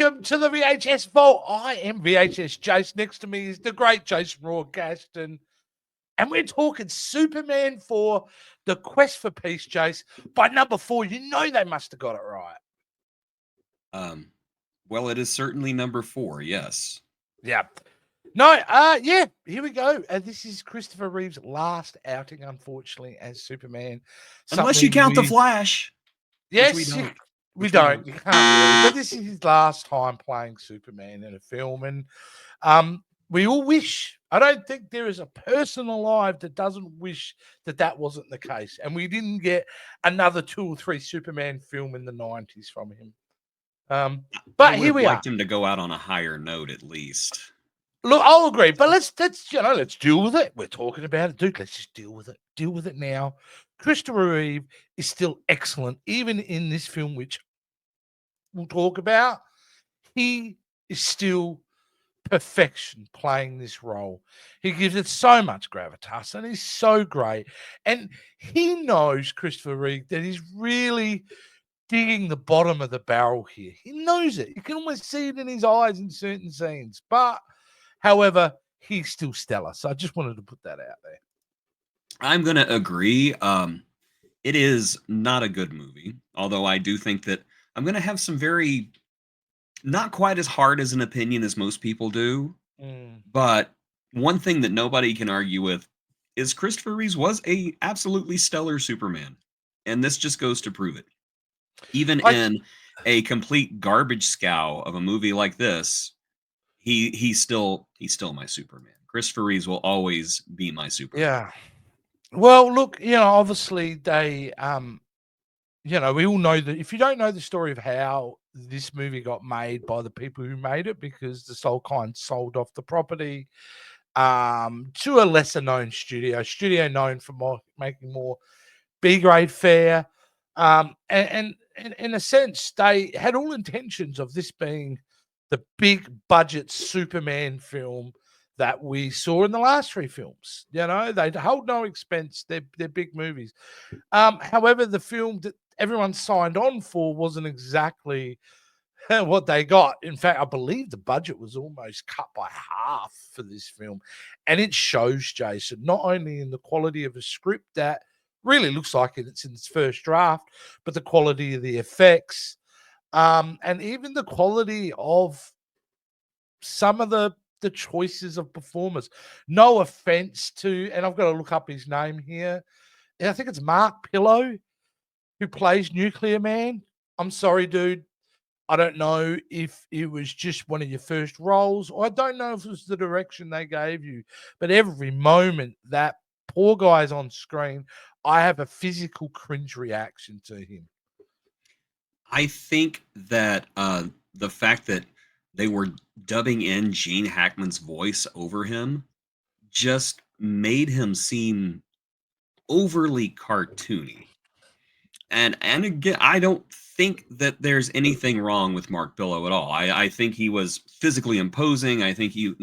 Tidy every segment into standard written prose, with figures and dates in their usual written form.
Welcome to the VHS Vault. I am VHS Jace. Next to me is the great Jason Raw Gaston. And we're talking Superman 4, The Quest for Peace, Jace. By number 4, you know they must have got it right. Well, it is certainly number 4, yes. Yeah. No, yeah, here we go. This is Christopher Reeve's last outing, unfortunately, as Superman. Unless you count The Flash. Yes, we don't. We don't. You can't really. But this is his last time playing Superman in a film. And we all wish, I don't think there is a person alive that doesn't wish that that wasn't the case. And we didn't get another 2 or 3 Superman film in the 90s from him. But here we are. Liked him to go out on a higher note, at least. Look, I'll agree, but let's deal with it. We're talking about it, dude. Let's just deal with it. Deal with it now. Christopher Reeve is still excellent, even in this film, which we'll talk about. He is still perfection playing this role. He gives it so much gravitas, and he's so great. And he knows, Christopher Reeve, that he's really digging the bottom of the barrel here. He knows it. You can almost see it in his eyes in certain scenes. But, however, he's still stellar. So I just wanted to put that out there. I'm going to agree. It is not a good movie, although I do think that I'm going to have some not quite as hard as an opinion as most people do. But one thing that nobody can argue with is Christopher Reeve was a absolutely stellar Superman. And this just goes to prove it. Even in a complete garbage scow of a movie like this, he's still my Superman. Christopher Reeve will always be my Superman. Yeah. Well, look, obviously they, we all know that if you don't know the story of how this movie got made by the people who made it, because the Soul Kind sold off the property to a lesser known studio known for making more B-grade fare. And in a sense, they had all intentions of this being the big budget Superman film that we saw in the last 3 films. They hold no expense. They're big movies. However, the film that everyone signed on for wasn't exactly what they got. In fact, I believe the budget was almost cut by half for this film. And it shows, Jason, not only in the quality of a script that really looks like it's in its first draft, but the quality of the effects, and even the quality of some of the choices of performers. No offense to, and I've got to look up his name here. And I think it's Mark Pillow who plays Nuclear Man. I'm sorry, dude. I don't know if it was just one of your first roles, or I don't know if it was the direction they gave you. But every moment that poor guy's on screen, I have a physical cringe reaction to him. I think that the fact that they were dubbing in Gene Hackman's voice over him just made him seem overly cartoony. And again, I don't think that there's anything wrong with Mark Pillow at all. I think he was physically imposing. I think he,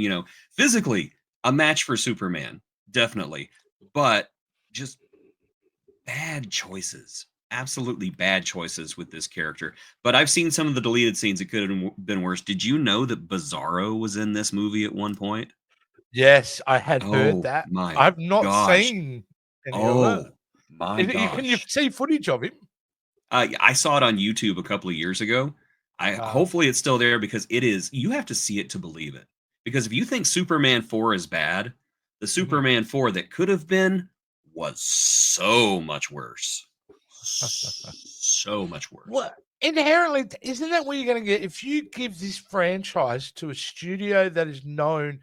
physically a match for Superman, definitely. But just bad choices. Absolutely bad choices with this character. But I've seen some of the deleted scenes. It could have been worse. Did you know that Bizarro was in this movie at one point? Yes, I had heard that. I've not seen any of it. My gosh. Can you see footage of him? I saw it on YouTube a couple of years ago. Hopefully it's still there, because it is. You have to see it to believe it. Because if you think Superman 4 is bad, the Superman 4 that could have been was so much worse. So much worse. Well, inherently, isn't that what you're going to get if you give this franchise to a studio that is known,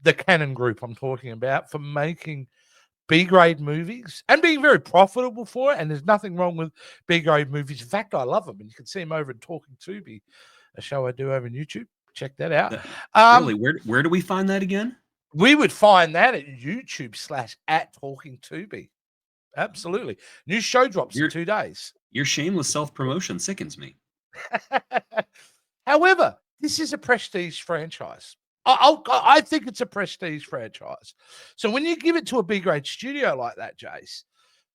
the Canon Group I'm talking about, for making B-grade movies and being very profitable for it? And there's nothing wrong with B-grade movies. In fact, I love them, and you can see them over in Talking Tubi, a show I do over on YouTube. Check that out. Really, where do we find that again? We would find that at YouTube/@TalkingTubi. Absolutely. New show drops in 2 days. Your shameless self-promotion sickens me. However, this is a prestige franchise. I think it's a prestige franchise. So when you give it to a B-grade studio like that, Jace,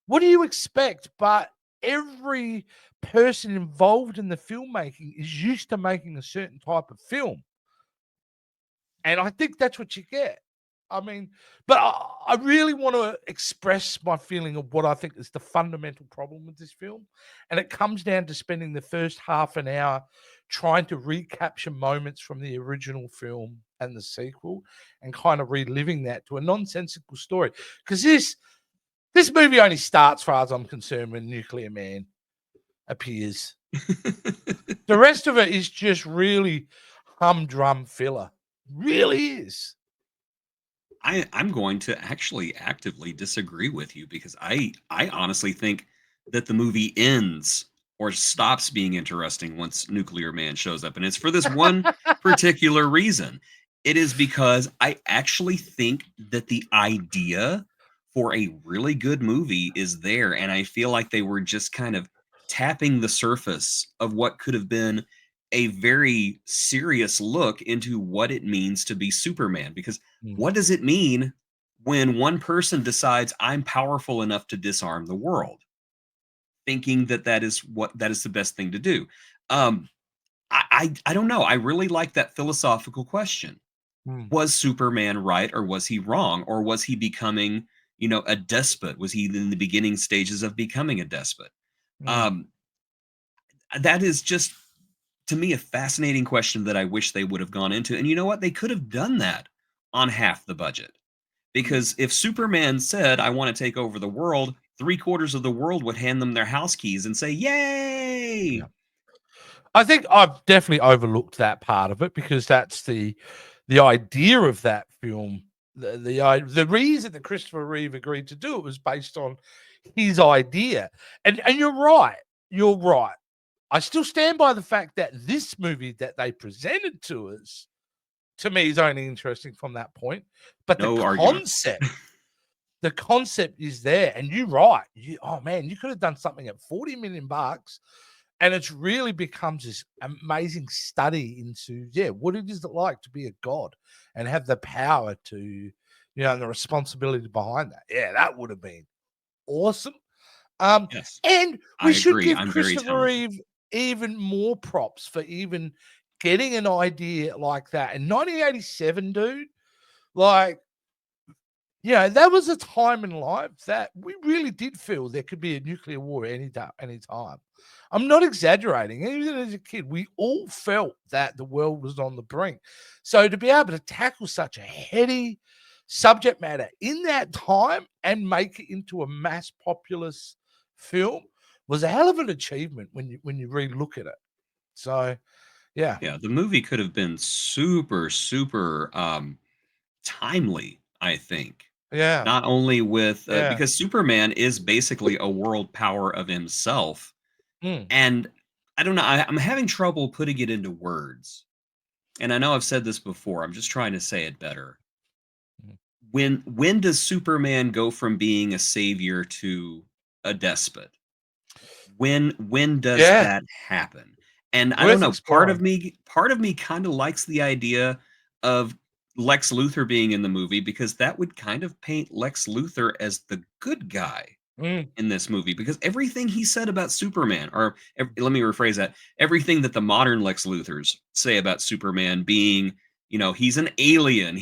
what do you expect but every person involved in the filmmaking is used to making a certain type of film. And I think that's what you get. I mean, but I really want to express my feeling of what I think is the fundamental problem with this film. And it comes down to spending the first half an hour trying to recapture moments from the original film and the sequel and kind of reliving that to a nonsensical story. Because this movie only starts, as far as I'm concerned, when Nuclear Man appears. The rest of it is just really humdrum filler. Really is. I'm going to actually actively disagree with you because I honestly think that the movie ends or stops being interesting once Nuclear Man shows up. And it's for this one particular reason. It is because I actually think that the idea for a really good movie is there. And I feel like they were just kind of tapping the surface of what could have been a very serious look into what it means to be Superman. Because Mm, what does it mean when one person decides I'm powerful enough to disarm the world, thinking that that is the best thing to do? Um, I don't know. I really like that philosophical question. mm, Was Superman right or was he wrong? Or was he becoming, a despot? Was he in the beginning stages of becoming a despot? mm, Um, that is just to me a fascinating question that I wish they would have gone into. And you know what? They could have done that on half the budget. Because if Superman said, I want to take over the world, three-quarters of the world would hand them their house keys and say, yeah. Yay! I think I've definitely overlooked that part of it because that's the idea of that film. The reason that Christopher Reeve agreed to do it was based on his idea. And you're right. You're right. I still stand by the fact that this movie that they presented to us, to me, is only interesting from that point. But No argument. the concept is there, and you're right. Oh man, you could have done something at 40 million bucks, and it's really becomes this amazing study into what it is like to be a god and have the power to, and the responsibility behind that. Yeah, that would have been awesome. Yes, And we I should agree. give I'm very Christopher talented. Reeve even more props for even getting an idea like that in 1987, dude. Like, that was a time in life that we really did feel there could be a nuclear war any day, any time. I'm not exaggerating. Even as a kid, we all felt that the world was on the brink. So to be able to tackle such a heady subject matter in that time and make it into a mass populous film was a hell of an achievement when you really look at it. So yeah, Yeah, the movie could have been super, super timely, I think. yeah, Not only with yeah. because Superman is basically a world power of himself, Mm, and I don't know. I'm having trouble putting it into words, and I know I've said this before. I'm just trying to say it better. mm. When does Superman go from being a savior to a despot? When does Yeah, that happen? And I don't worth know, exploring. part of me kind of likes the idea of Lex Luthor being in the movie because that would kind of paint Lex Luthor as the good guy Mm, in this movie because everything he said about Superman, or let me rephrase that, everything that the modern Lex Luthors say about Superman being, he's an alien,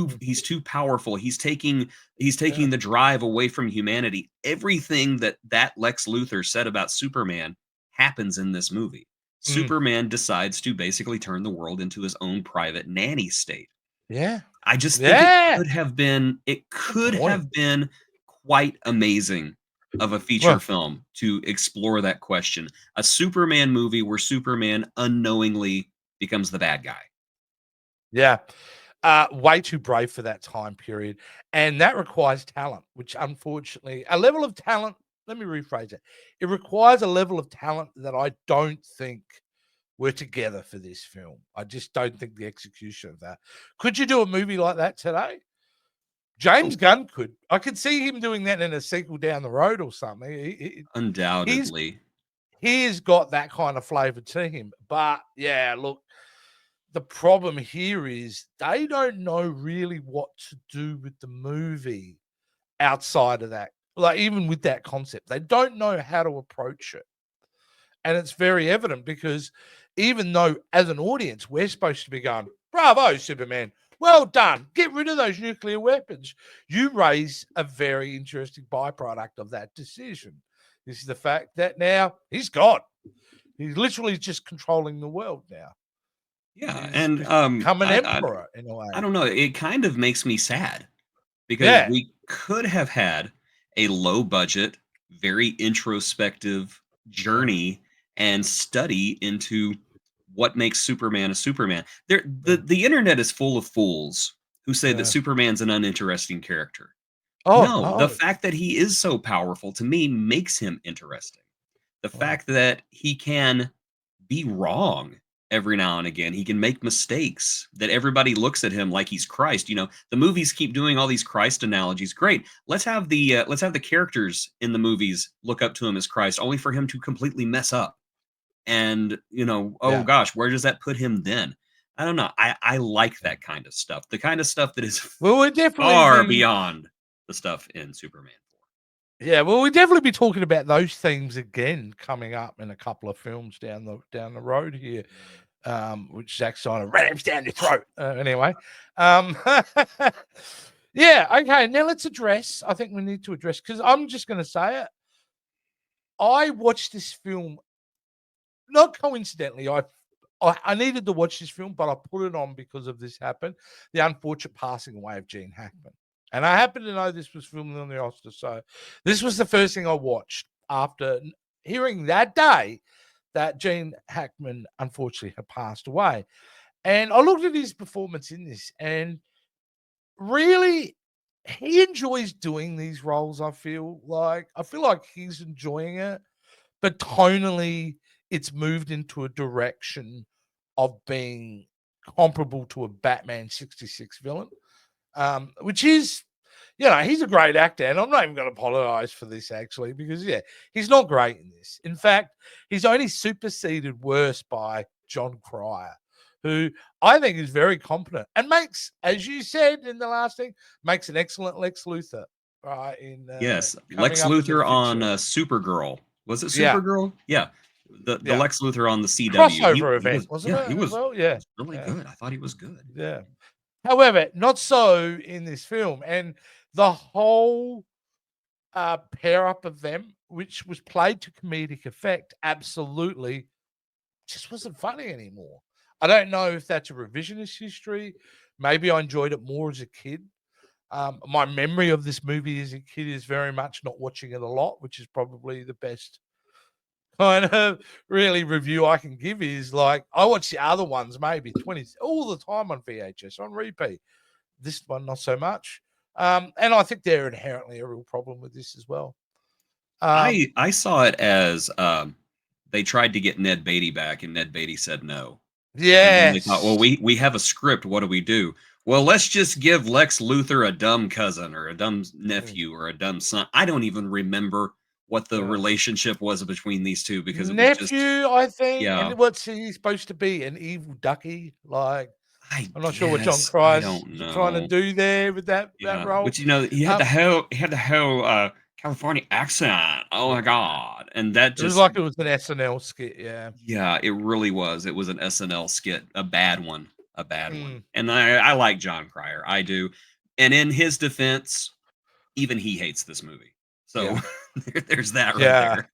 mm, he's too powerful, he's yeah, taking the drive away from humanity. Everything that Lex Luthor said about Superman happens in this movie. mm, Superman decides to basically turn the world into his own private nanny state. yeah, I just think yeah. it Good could point. have been quite amazing of a feature Well, film to explore that question. A Superman movie where Superman unknowingly becomes the bad guy. yeah. Way too brave for that time period. And that requires talent, which unfortunately, a level of talent, let me rephrase it. It requires a level of talent that I don't think we're together for this film. I just don't think the execution of that. Could you do a movie like that today? Oh, James Gunn could. I could see him doing that in a sequel down the road or something. He's undoubtedly. he's got that kind of flavor to him. But yeah, look, the problem here is they don't know really what to do with the movie outside of that Like, even with that concept, they don't know how to approach it. And it's very evident because even though, as an audience, we're supposed to be going, bravo, Superman, well done, get rid of those nuclear weapons. You raise a very interesting byproduct of that decision. This is the fact that now he's God. He's literally just controlling the world now. Yeah, He's and become an emperor in a I way. don't know. It kind of makes me sad because Yeah. we could have had a low budget, very introspective Yeah. journey and study into what makes Superman a Superman. There, Yeah. the internet is full of fools who say that Yeah. Superman's an uninteresting character. Oh, No, the no. fact that he is so powerful to me makes him interesting. The Oh, fact that he can be wrong every now and again, he can make mistakes, that everybody looks at him like he's Christ. You know, the movies keep doing all these Christ analogies. Great. Let's have the characters in the movies look up to him as Christ, only for him to completely mess up. And, you know, oh yeah. gosh, where does that put him then? I don't know. I like that kind of stuff. The kind of stuff that is Well, we'll definitely far be beyond the stuff in Superman 4. Yeah, well, we'll definitely be talking about those themes again coming up in a couple of films down the road here, which Zack Snyder rams down your throat. Anyway, um, yeah, okay. Now let's address. I think we need to address because I'm just going to say it. I watched this film not coincidentally. I needed to watch this film, but I put it on because of this happened. The unfortunate passing away of Gene Hackman. And I happen to know this was filmed on the Oscar. So this was the first thing I watched after hearing that day that Gene Hackman unfortunately had passed away. And I looked at his performance in this, and really, he enjoys doing these roles. I feel like he's enjoying it, but tonally, it's moved into a direction of being comparable to a Batman 66 villain, which is, he's a great actor. And I'm not even going to apologize for this, actually, because, yeah, he's not great in this. In fact, he's only superseded worse by John Cryer, who I think is very competent and makes, as you said in the last thing, makes an excellent Lex Luthor, right? In Yes, coming Lex up in the Luthor on, future. Supergirl. Was it Yeah. Supergirl? Yeah. The Yeah. Lex Luthor on the CW. Crossover He event, was wasn't yeah, it, as well? Yeah. he was really Yeah. good. I thought he was good. Yeah. However, not so in this film. And the whole pair up of them, which was played to comedic effect, absolutely just wasn't funny anymore. I don't know if that's a revisionist history. Maybe I enjoyed it more as a kid. My memory of this movie as a kid is very much not watching it a lot, which is probably the best kind of really review I can give. Is like I watch the other ones maybe 20 all the time on VHS on repeat. This one not so much. And I think they're inherently a real problem with this as well. I saw it as, they tried to get Ned Beatty back, and Ned Beatty said no. And then they thought, "Well, Yes. we have a script, what do we do?" "Well, let's just give Lex Luthor a dumb cousin or a dumb Mm, nephew or a dumb son." I don't even remember what the yeah. relationship was between these 2 because it was just Nephew, I think, yeah. and what's he supposed to be? An evil ducky? Like I I'm not sure what John guess, I Christ don't trying to know. do there with that Yeah, role. but, you know, Um, he had the whole, California accent. Oh my god, and that it was just like it was an SNL skit. Yeah. yeah, it really was. It was an SNL skit, a bad one. Mm, And I like John Cryer, I do. And in his defense, even he hates this movie. So yeah. there's that right Yeah. there.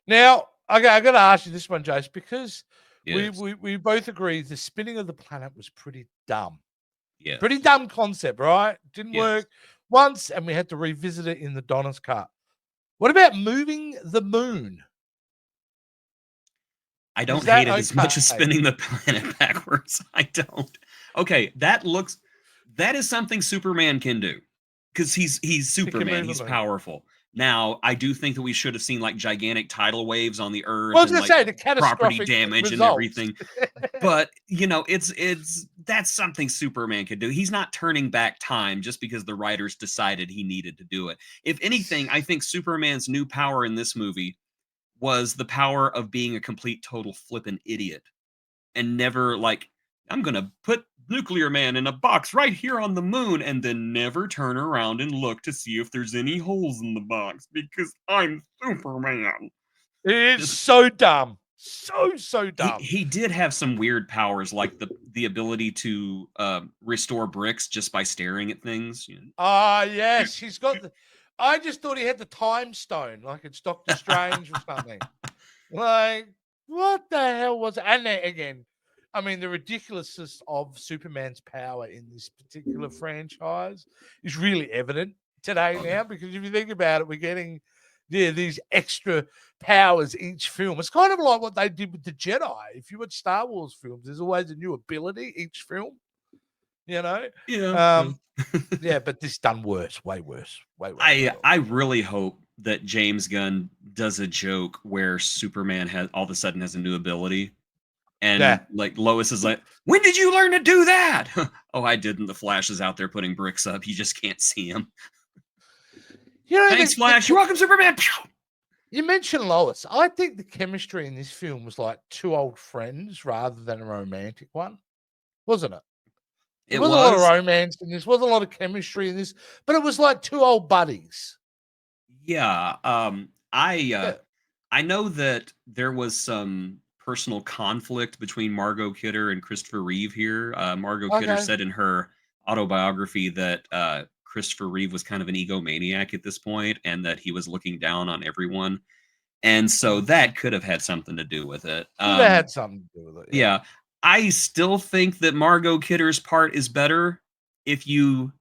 Now, okay, I got to ask you this one, Jace, because we, Yes. we we both agree the spinning of the planet was pretty dumb. Pretty Yes. dumb concept, right? Didn't Yes. work once, and we had to revisit it in the Donner's cut. What about moving the moon? I Was don't hate that it as much as okay? spinning the planet backwards. I don't. Okay, that is something Superman can do. Because he's He can Superman, move the he's moon. powerful. Now, I do think that we should have seen like gigantic tidal waves on the Well, I earth was and gonna like say the property catastrophic damage and results. everything. But, you know, it's that's something Superman could do. He's not turning back time just because the writers decided he needed to do it. If anything, I think Superman's new power in this movie was the power of being a complete total flippin' idiot and never like I'm gonna put nuclear man in a box right here on the moon, and then never turn around and look to see if there's any holes in the box because I'm Superman. It is Just so dumb. So dumb. he did have some weird powers, like the ability to restore bricks just by staring at things. Ah, yes, he's got the. I just thought he had the time stone, like it's Doctor Strange or something. Like, what the hell was it? And then again, I mean, the ridiculousness of Superman's power in this particular franchise is really evident today Oh, now, because if you think about it, we're getting these extra powers each film. It's kind of like what they did with the Jedi. If you watch Star Wars films, there's always a new ability each film, you know? yeah. Um, yeah, but this done worse, way worse, way worse. I really hope that James Gunn does a joke where Superman has all of a sudden has a new ability, and Yeah. like Lois is like, "When did you learn to do that?" "Oh, I didn't. The Flash is out there putting bricks up. You just can't see him." You know, Thanks, Flash. You're welcome, Superman. you mentioned Lois. I think the chemistry in this film was like two old friends rather than a romantic one, wasn't it? There It wasn't a lot of was, romance in this, wasn't a lot of chemistry in this, but it was like two old buddies. yeah. Yeah. I know that there was some personal conflict between Margot Kidder and Christopher Reeve here. Margot Kidder Okay. said in her autobiography that Christopher Reeve was kind of an egomaniac at this point, and that he was looking down on everyone, and so Mhm. that could have had something to do with it. Could have had something to do with it. Yeah. Yeah, I still think that Margot Kidder's part is better if you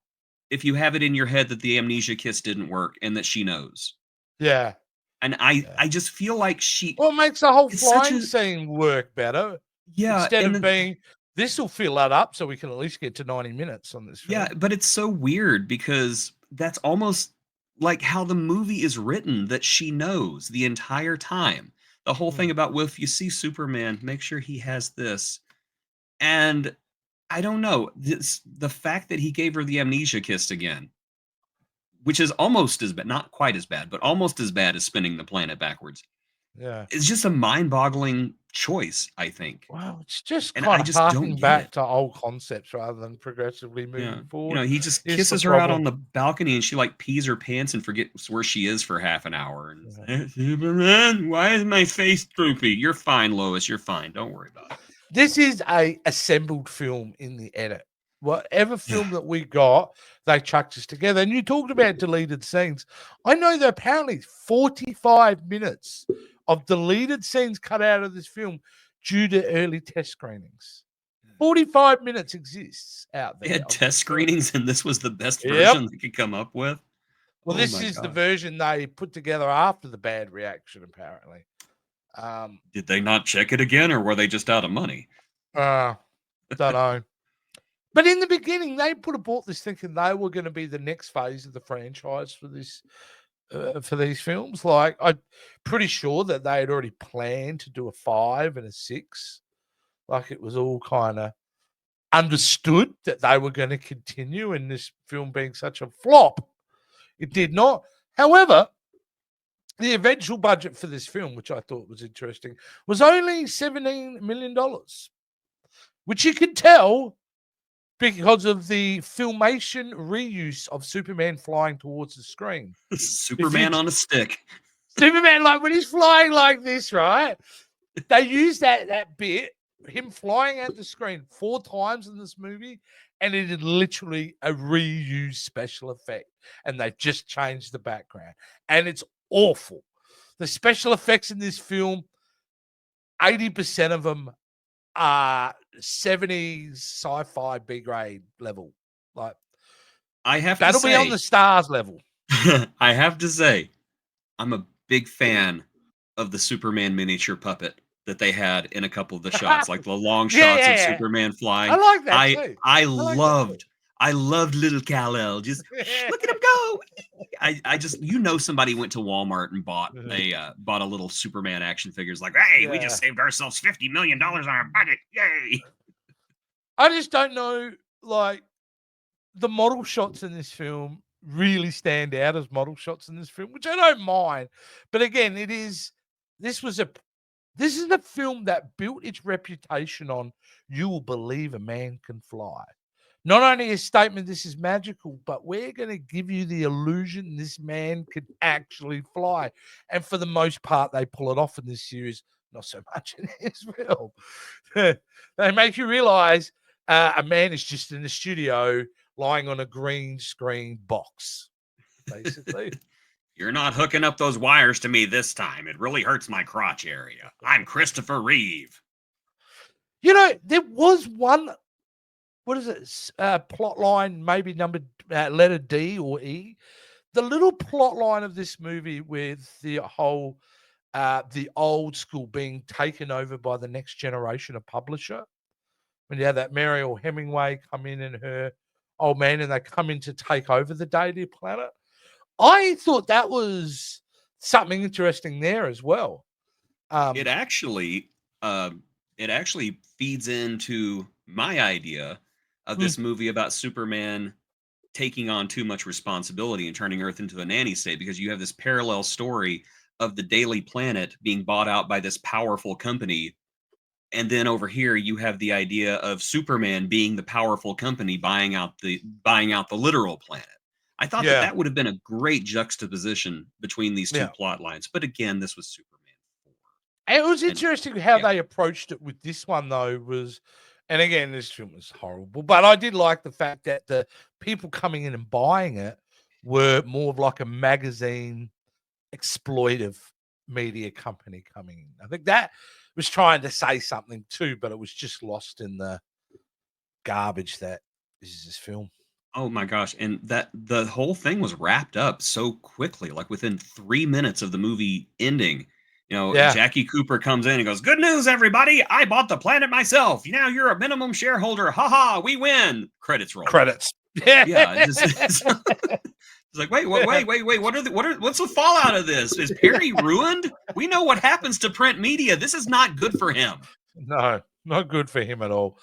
have it in your head that the amnesia kiss didn't work and that she knows. Yeah. And I Yeah. I just feel like she Well, it makes the whole it's such flying a scene work better yeah, instead and of then being this will fill that up so we can at least get to 90 minutes on this yeah, film. but it's so weird because that's almost like how the movie is written that she knows the entire time. The whole thing Hmm. about, well, if you see Superman, make sure he has this. And I don't know, the fact that he gave her the amnesia kiss again, which is almost as bad, not quite as bad, but almost as bad as spinning the planet backwards. Yeah. It's just a mind-boggling choice, I think. Well, it's just And kind I of just don't harking get back it. to old concepts rather than progressively Yeah. moving forward He just is the kisses her out on problem. the balcony and she like pees her pants and forgets where she is for half an hour. And Yeah. Superman, why is my face droopy? You're fine, Lois. You're fine. Don't worry about it. This is a assembled film in the edit. Whatever Yeah. film that we got, they chucked us together. And you talked about deleted scenes. I know that apparently 45 minutes of deleted scenes cut out of this film due to early test screenings. 45 minutes exists out They there had of this test film. screenings and this was the best Yep. version they could come up with. Well, Oh this my is the god. version they put together after the bad reaction, apparently. Did they not check it again or were they just out of money? Uh, don't know. But in the beginning, they bought this thinking they were going to be the next phase of the franchise for this, for these films. Like, I'm pretty sure that they had already planned to do a 5 and a 6. Like, it was all kind of understood that they were going to continue. And this film being such a flop, it did not. However, the eventual budget for this film, which I thought was interesting, was only $17 million, which you can tell because of the filmation reuse of Superman flying towards the screen. If you Superman on a stick. Superman, like when he's flying like this, right? They use that bit, him flying at the screen 4 times in this movie, and it is literally a reused special effect. And they've just changed the background. And it's awful. The special effects in this film, 80% of them are 70s sci-fi B grade level. Like I have to that'll be on say, the stars level. I have to say, I'm a big fan of the Superman miniature puppet that they had in a couple of the shots, like the long Yeah, shots yeah, of yeah. Superman I flying. like that I too. I I like that too. loved little Kal-El. Just look at him go. I just somebody went to Walmart and bought a little Superman action figures like, hey, we just Yeah. saved ourselves $50 million on our budget. Yay. I just don't know, like the model shots in this film really stand out as model shots in this film, which I don't mind. But again, this was a This is the film that built its reputation on "You will believe a man can fly." Not only a statement this is magical, but we're going to give you the illusion this man can actually fly. And for the most part, they pull it off in this series. Not so much in this film. They make you realize a man is just in the studio lying on a green screen box, basically. You're not hooking up those wires to me this time. It really hurts my crotch area. I'm Christopher Reeve. You know, there was one, what is it, plot line, maybe numbered letter D or E. The little plot line of this movie with the whole, the old school being taken over by the next generation of publisher. When you have that Mariel Hemingway come in and her old man, and they come in to take over the Daily Planet. I thought that was something interesting there as well. It actually, it actually feeds into my idea of Mm, this movie about Superman taking on too much responsibility and turning Earth into a nanny state, because you have this parallel story of the Daily Planet being bought out by this powerful company. And then over here you have the idea of Superman being the powerful company buying out the literal planet. I thought that yeah, that would have been a great juxtaposition between these two yeah. plot lines. But again, this was Superman 4. It was And interesting how yeah, they approached it with this one, though, was, and again, this film was horrible, but I did like the fact that the people coming in and buying it were more of like a magazine exploitive media company coming in. I think that was trying to say something too, but it was just lost in the garbage that is this film. oh my gosh, and that the whole thing was wrapped up so quickly, like within 3 minutes of the movie ending. Yeah, Jackie Cooper comes in and goes, "Good news, everybody! I bought the planet myself. Now you're a minimum shareholder. Ha ha, we win." Credits roll. credits. Yeah. Yeah, it's like, wait. What's the fallout of this? Is Perry ruined? We know what happens to print media. This is not good for him. No, not good for him at all.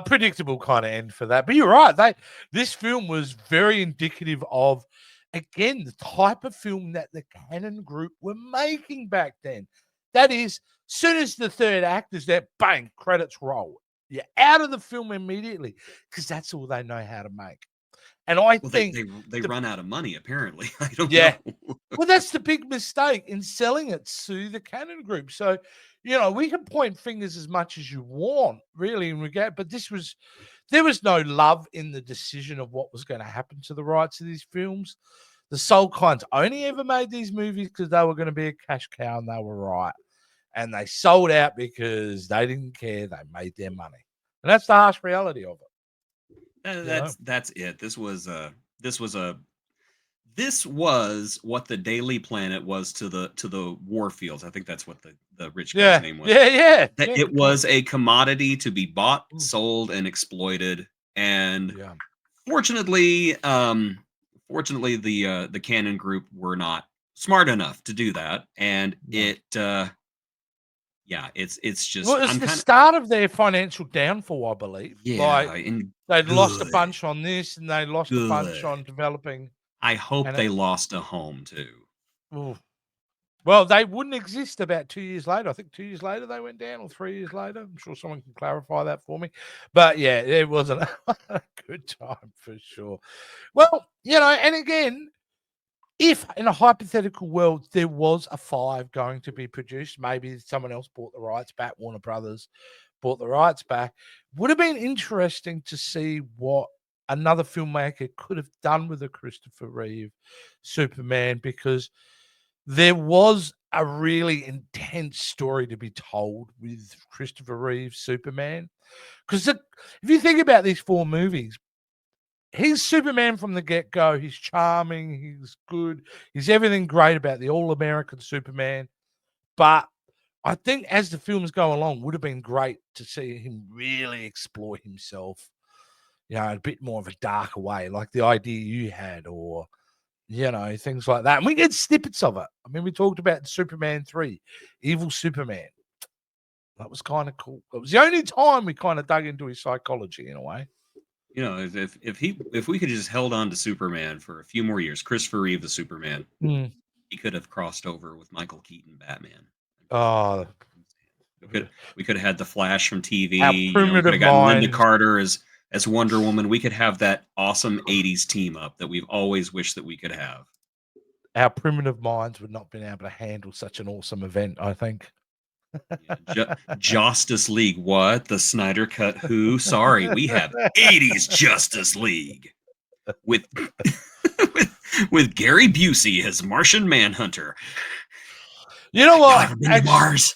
Predictable kind of end for that. But you're right. This film was very indicative of, again, the type of film that the Cannon Group were making back then. That is, soon as the third act is there, bang, credits roll. You're out of the film immediately because that's all they know how to make. And I Well, they think they they the run out of money apparently. I don't know. yeah. Well, that's the big mistake in selling it to the Canon Group. So, we can point fingers as much as you want, really, in regard, but there was no love in the decision of what was going to happen to the rights of these films. The Soul Kinds only ever made these movies because they were going to be a cash cow, and they were right. And they sold out because they didn't care. They made their money. And that's the harsh reality of Uh, it, that's it. This was a this was what the Daily Planet was to the Warfields. I think that's what the rich guy's Yeah. name was. Yeah. Yeah. That Yeah. it was a commodity to be bought, Mm, sold, and exploited. And yeah. fortunately, fortunately, the Canon Group were not smart enough to do that. And No. yeah, it's Well, just it's I'm the kind of start of their financial downfall, I believe. yeah, Like, and they'd lost a good, bunch on this, and they lost a bunch good. on developing, I hope and they lost a home too. ooh. Well, they wouldn't exist about 2 years later. I think 2 years later they went down, or 3 years later. I'm sure someone can clarify that for me. But yeah, it wasn't a good time for sure. Well, and again, if in a hypothetical world there was a 5 going to be produced, maybe someone else bought the rights back, Warner Brothers bought the rights back, would have been interesting to see what another filmmaker could have done with a Christopher Reeve Superman, because there was a really intense story to be told with Christopher Reeve Superman. Because if you think about these 4 movies, he's Superman from the get-go. He's charming, he's good, he's everything great about the all-American Superman. But I think as the films go along, would have been great to see him really explore himself, a bit more of a darker way, like the idea you had, or things like that. And we get snippets of it. I mean, we talked about Superman 3, Evil Superman. That was kind of cool. It was the only time we kind of dug into his psychology in a way. If we could just held on to Superman for a few more years, Christopher Reeve the Superman, Mm. he could have crossed over with Michael Keaton Batman. Oh, We could have had the Flash from TV. Our We could primitive have gotten Linda minds, Carter as Wonder Woman. We could have that awesome '80s team up that we've always wished that we could have. our primitive minds would not been able to handle such an awesome event, I think. Justice League, what? The Snyder Cut who? Sorry, we have '80s Justice League with with Gary Busey as Martian Manhunter. You know what? Mars.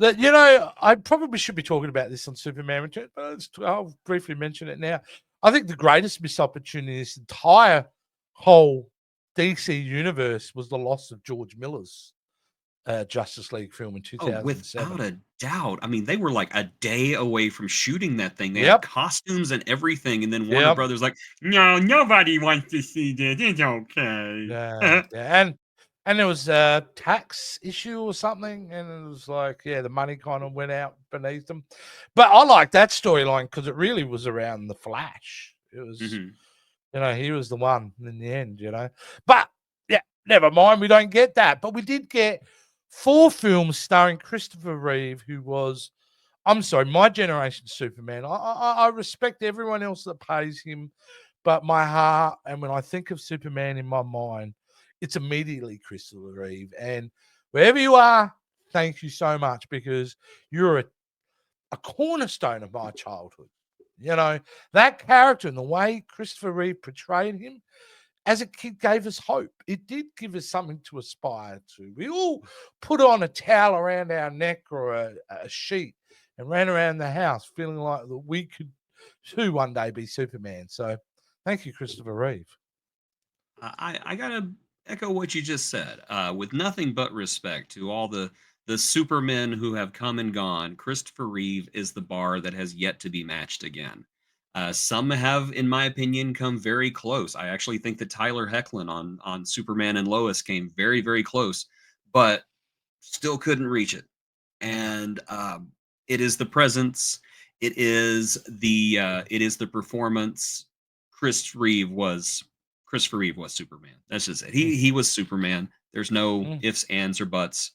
I probably should be talking about this on Superman Return, but I'll briefly mention it now. I think the greatest missed opportunity in this entire whole DC universe was the loss of George Miller's Justice League film in 2007. Without a doubt. I mean, they were like a day away from shooting that thing. They had Yep. costumes and everything, and then Warner Yep. Brothers like, no, nobody wants to see this. It's okay. Yeah. And there was a tax issue or something, and it was like, the money kind of went out beneath them. But I like that storyline because it really was around the Flash. It was, he was the one in the end, But yeah, never mind, we don't get that. But we did get 4 films starring Christopher Reeve, who was, I'm sorry, my generation Superman. I respect everyone else that pays him, but my heart, and when I think of Superman in my mind, it's immediately Christopher Reeve. And wherever you are, thank you so much, because you're a cornerstone of my childhood. That character and the way Christopher Reeve portrayed him as a kid gave us hope. It did give us something to aspire to. We all put on a towel around our neck or a sheet and ran around the house feeling like that we could too one day be Superman. So thank you, Christopher Reeve. I gotta echo what you just said. With nothing but respect to all the supermen who have come and gone, Christopher Reeve is the bar that has yet to be matched again. Some have, in my opinion, come very close. I actually think that Tyler Hoechlin on Superman and Lois came very, very close, but still couldn't reach it. And it is the presence, it is the performance. Christopher Reeve was Superman. That's just it. He was Superman. There's no ifs, ands, or buts.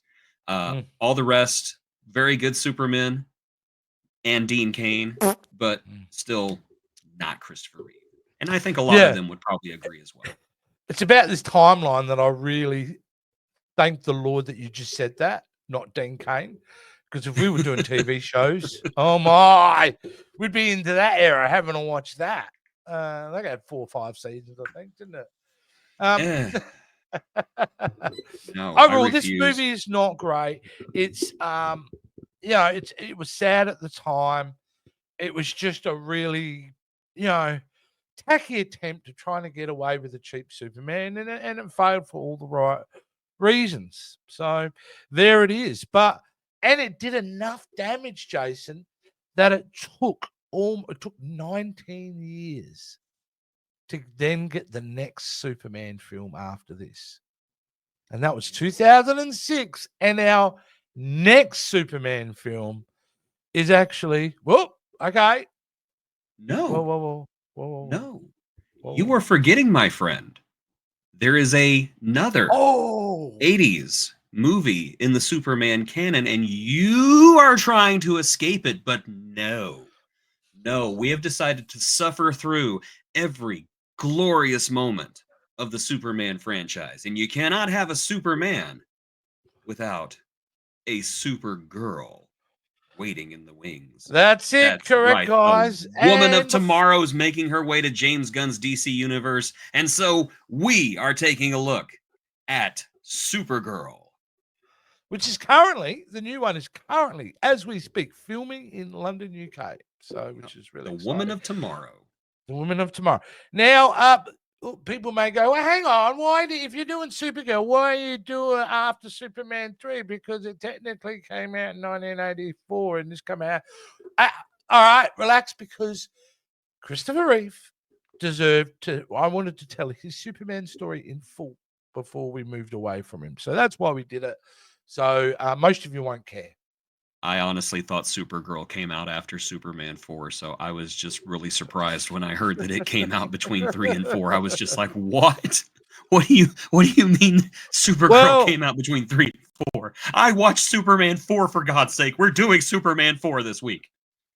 All the rest, very good Supermen, and Dean Cain, but still not Christopher Reeve. And I think a lot of them would probably agree as well. It's about this timeline that I really thank the Lord that you just said that, not Dean Cain. Because if we were doing TV shows, oh my, we'd be into that era having to watch that. They had 4 or 5 seasons, I think, didn't it? No, overall, this movie is not great. It's it was sad at the time. It was just a really, tacky attempt of trying to get away with a cheap Superman, and it failed for all the right reasons. So there it is. And it did enough damage, Jason, that it took 19 years to then get the next Superman film after this. And that was 2006. And our next Superman film is actually, okay. No. Whoa. No. You are forgetting, my friend. There is another 80s movie in the Superman canon, and you are trying to escape it, but no, we have decided to suffer through every glorious moment of the Superman franchise, and you cannot have a Superman without a Supergirl waiting in the wings. That's it. Correct, right, guys. The Woman of Tomorrow is making her way to James Gunn's DC universe, and so we are taking a look at Supergirl. Which is currently, the new one is currently, as we speak, filming in London, UK. So, which is really exciting. Woman of Tomorrow. The Woman of Tomorrow. Now, people may go, well, hang on. If you're doing Supergirl, why are you doing it after Superman 3? Because it technically came out in 1984 and this came out. All right, relax, because Christopher Reeve deserved to. I wanted to tell his Superman story in full before we moved away from him. So that's why we did it. So most of you won't care. I honestly thought Supergirl came out after Superman 4, so I was just really surprised when I heard that it came out between 3 and 4. I was just like, what? What do you mean Supergirl Well, came out between 3 and 4? I watched Superman 4 for God's sake. We're doing Superman 4 this week.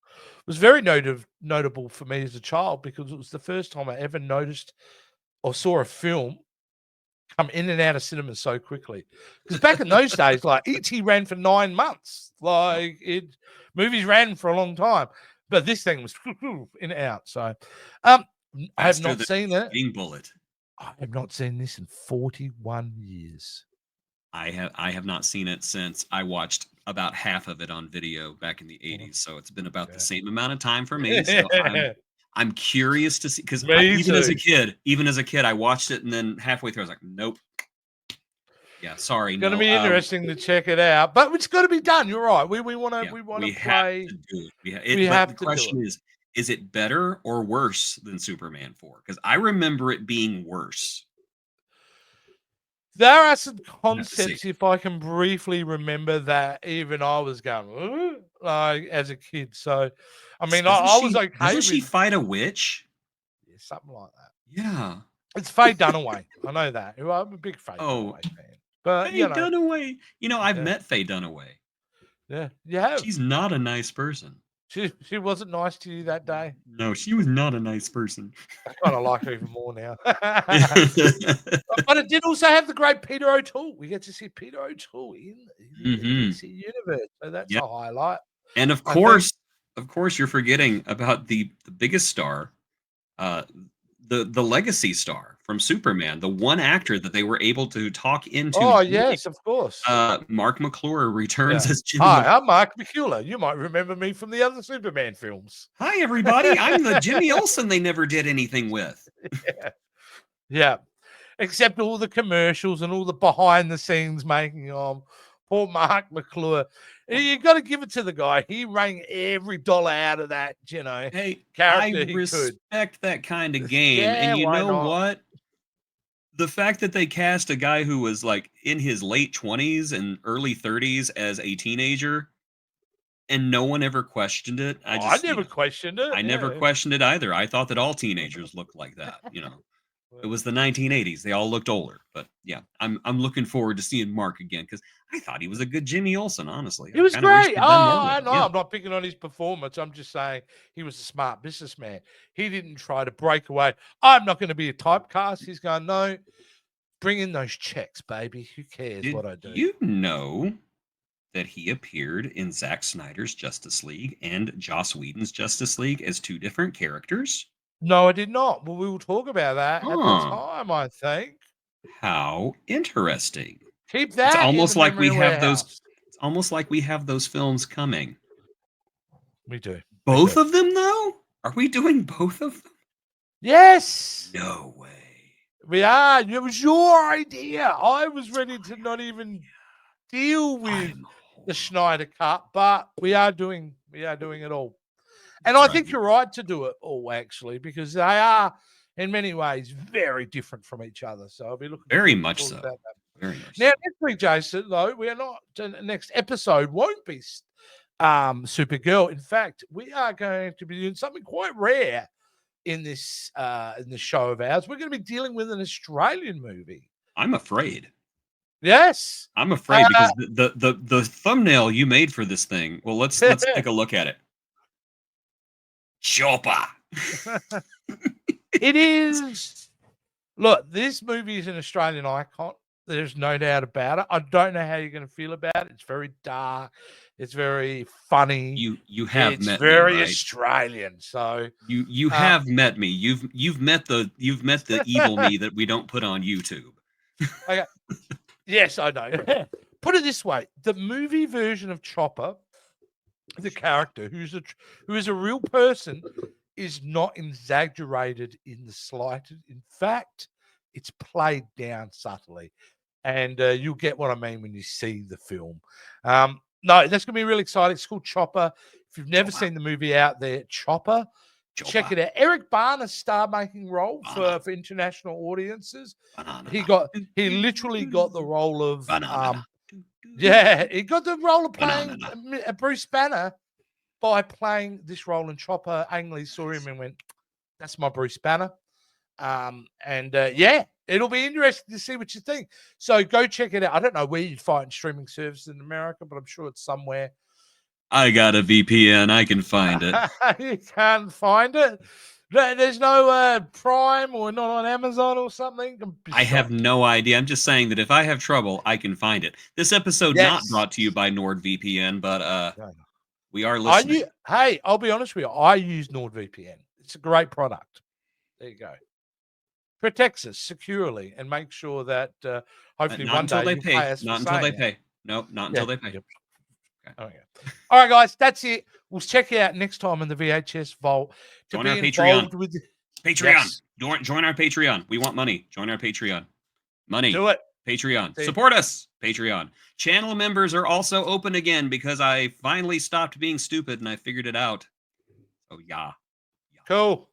it was very notable for me as a child because it was the first time I ever noticed or saw a film come in and out of cinema so quickly. Because back in those days, like E.T. ran for 9 months. Like movies ran for a long time. But this thing was in and out. So I have Faster not than seen a it. speeding bullet. I have not seen this in 41 years. I have not seen it since I watched about half of it on video back in the Mhm. 80s. So it's been about the Yeah. same amount of time for me. So I'm curious to see because Me even as too. a kid, I watched it and then halfway through I was like, nope. Yeah, sorry, It's going to no. be interesting to check it out, but it's got to be done. You're right. We want Yeah, to we have play. to do it. We But the have to do it. question is it better or worse than Superman 4? Because I remember it being worse. There are some You have to see. concepts, if I can briefly remember, that even I was going, "Ooh," like as a kid. So, I mean, I was okay Doesn't she with fight a witch? something like that. Yeah. It's Faye Dunaway. I know that. Well, I'm a big Faye Oh, Dunaway fan. But Faye Dunaway. I've yeah, met Faye Dunaway. yeah, you have. She's not a nice person. She wasn't nice to you that day. No, she was not a nice person. I kind of like her even more now. But it did also have the great Peter O'Toole. We get to see Peter O'Toole in the Mhm. DC universe, so that's Yep. a highlight. And I think. of course, you're forgetting about the biggest star, uh, the legacy star from Superman, the one actor that they were able to talk into Oh doing yes, of course. Mark McClure returns Yeah. as Jimmy. Hi, I'm Mark McCullough. You might remember me from the other Superman films. Hi, everybody. I'm the Jimmy Olsen they never did anything with. Yeah. Yeah. Except all the commercials and all the behind the scenes making of poor Mark McClure. You got to give it to the guy. He wrung every dollar out of that, Hey, I character he could. respect that kind of game. And Yeah, you why know not? what? The fact that they cast a guy who was like in his late 20s and early 30s as a teenager and no one ever questioned it. Oh, I never questioned it. I never Yeah. questioned it either. I thought that all teenagers looked like that. It was the 1980s. They all looked older. But yeah, I'm looking forward to seeing Mark again because I thought he was a good Jimmy Olsen, honestly. He I was kind of wish great. they'd done more Oh, with I him. know. Yeah. I'm not picking on his performance. I'm just saying he was a smart businessman. He didn't try to break away. I'm not going to be a typecast. He's going, no, bring in those checks, baby. Who cares Did what I do? you know that he appeared in Zack Snyder's Justice League and Joss Whedon's Justice League as two different characters? No, I did not. Well, we will talk about that at the Huh. time, I think. How interesting. Keep It's that in the almost like memory we have those warehouse. it's almost like we have those films coming. We do. We Both do. of them though? Are we doing both of them? Yes, No way. we are. It was your idea. I was ready to not even deal with I'm the horrible. Schneider Cut, but we are doing it all. You And I drive think me you're right to do it all, actually, because they are, in many ways, very different from each other. So I'll be looking very forward to much talking so. about that. Very much Now, so. next week, Jason, though, we are not. The next episode won't be Supergirl. In fact, we are going to be doing something quite rare in this show of ours. We're going to be dealing with an Australian movie. I'm afraid. Yes. I'm afraid because the thumbnail you made for this thing. Well, let's take a look at it. Chopper. It is. Look, this movie is an Australian icon. There's no doubt about it. I don't know how you're going to feel about it. It's very dark. It's very funny. You have It's met very me, right? Australian. So you have met me. You've met the evil me that we don't put on YouTube. okay. Yes, I know. Put it this way: the movie version of Chopper, the character who is a real person, is not exaggerated in the slightest. In fact, it's played down subtly, and you'll get what I mean when you see the film. No, that's going to be really exciting. It's called Chopper. If you've never seen the movie out there, Chopper, check it out. Eric Bana's star-making role for international audiences. He literally got the role of he got the role of playing Bruce Banner by playing this role in Chopper. Ang Lee saw him and went, "That's my Bruce Banner." Yeah, It'll be interesting to see what you think. So go check it out. I don't know where you'd find streaming services in America, but I'm sure it's somewhere. I got a VPN. I can find it. You can't find it. There's no Prime or not on Amazon or something. I have no idea. I'm just saying that if I have trouble, I can find it. This episode not brought to you by NordVPN, but we are listening. Hey, I'll be honest with you. I use NordVPN. It's a great product. There you go. Protects us securely and make sure that hopefully one day you pay us. Not until they pay. Nope, not until they pay. Yep. Okay. All right, guys, that's it. We'll check you out next time in the VHS Vault. Join our Patreon. Patreon. Yes. Join our Patreon. We want money. Join our Patreon. Money. Do it. Patreon. Support us. Patreon. Channel members are also open again because I finally stopped being stupid and I figured it out. Oh, yeah. Cool.